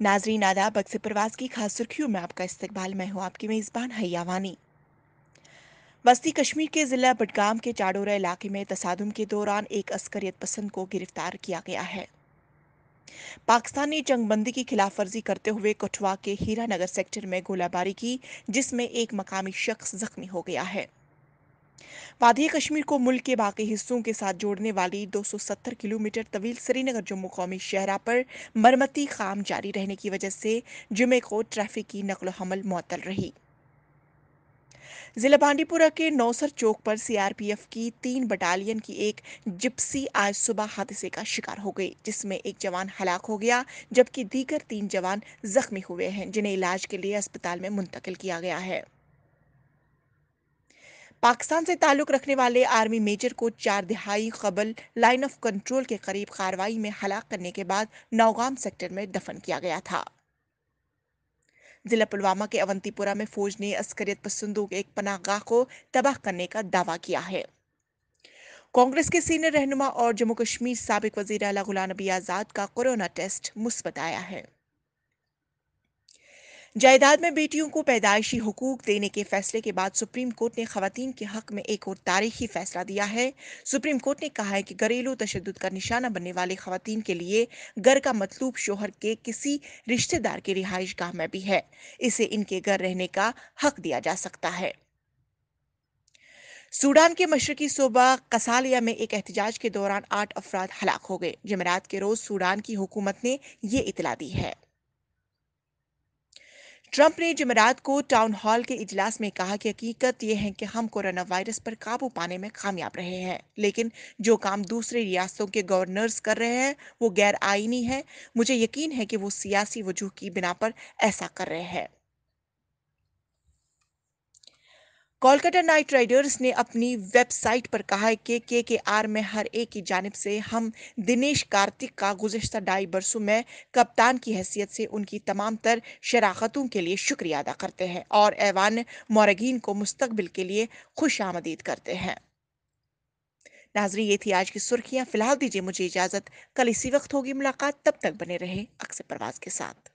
नाजरीन आदाब। अक्सर प्रवास की खास सुर्खियों में आपका इस्तकबाल। मैं हूं आपकी मेजबान हैया वानी। वस्ती कश्मीर के जिला बडगाम के चाडोरा इलाके में तसादुम के दौरान एक अस्करियत पसंद को गिरफ्तार किया गया है। पाकिस्तान ने जंगबंदी की खिलाफ वर्जी करते हुए कठुआ के हीरानगर सेक्टर में गोलाबारी की, जिसमें एक मकामी शख्स जख्मी हो गया है। वादी कश्मीर को मुल्क के बाकी हिस्सों के साथ जोड़ने वाली 270 किलोमीटर तवील श्रीनगर जम्मू कौमी शहरा पर मरम्मती काम जारी रहने की वजह से जुमे को ट्रैफिक की नकलो हमल मुअत्तल रही। जिला बांडीपुरा के नौसर चौक पर सीआरपीएफ की 3 बटालियन की एक जिप्सी आज सुबह हादसे का शिकार हो गई, जिसमें एक जवान हलाक हो गया जबकि दीगर 3 जवान जख्मी हुए हैं, जिन्हें इलाज के लिए अस्पताल में मुंतकिल किया गया है। पाकिस्तान से ताल्लुक रखने वाले आर्मी मेजर को 4 दिहाई कबल लाइन ऑफ कंट्रोल के करीब कार्रवाई में हलाक करने के बाद नौगाम सेक्टर में दफन किया गया था। जिला पुलवामा के अवंतीपुरा में फौज ने अस्करियत पसंदों के एक पनाहगाह को तबाह करने का दावा किया है। कांग्रेस के सीनियर रहनुमा और जम्मू कश्मीर साबिक वजीर आला गुलाम नबी आजाद का कोरोना टेस्ट मुस्बत आया है। जायदाद में बेटियों को पैदाइशी हुकूक देने के फैसले के बाद सुप्रीम कोर्ट ने खवातीन के हक में एक और तारीखी फैसला दिया है। सुप्रीम कोर्ट ने कहा है कि घरेलू तशद्दुद का निशाना बनने वाली खवातीन के लिए घर का मतलूब शोहर के किसी रिश्तेदार की रिहाइश गाह में भी है, इसे इनके घर रहने का हक दिया जा सकता है। सूडान के मशरकी सूबा कसालिया में एक एहतजाज के दौरान 8 अफराद हलाक हो गए। जमेरात के रोज सूडान की हुकूमत ने ये इतला दी है। ट्रंप ने जमेरात को टाउन हॉल के इजलास में कहा कि हकीकत यह है कि हम कोरोना वायरस पर काबू पाने में कामयाब रहे हैं, लेकिन जो काम दूसरे रियासतों के गवर्नर्स कर रहे हैं वो गैर आईनी है। मुझे यकीन है कि वो सियासी वजूह की बिना पर ऐसा कर रहे हैं। कोलकाता नाइट राइडर्स ने अपनी वेबसाइट पर कहा है कि केकेआर में हर एक की जानिब से हम दिनेश कार्तिक का गुज़िश्ता 2.5 बरसों में कप्तान की हैसियत से उनकी तमाम तर शराकतों के लिए शुक्रिया अदा करते हैं और ऐवान मोरगीन को मुस्तकबिल के लिए खुश आमदीद करते हैं। नाजरी, ये थी आज की सुर्खियां। फिलहाल दीजिए मुझे इजाजत। कल इसी वक्त होगी मुलाकात, तब तक बने रहे अक्सर परवाज के साथ।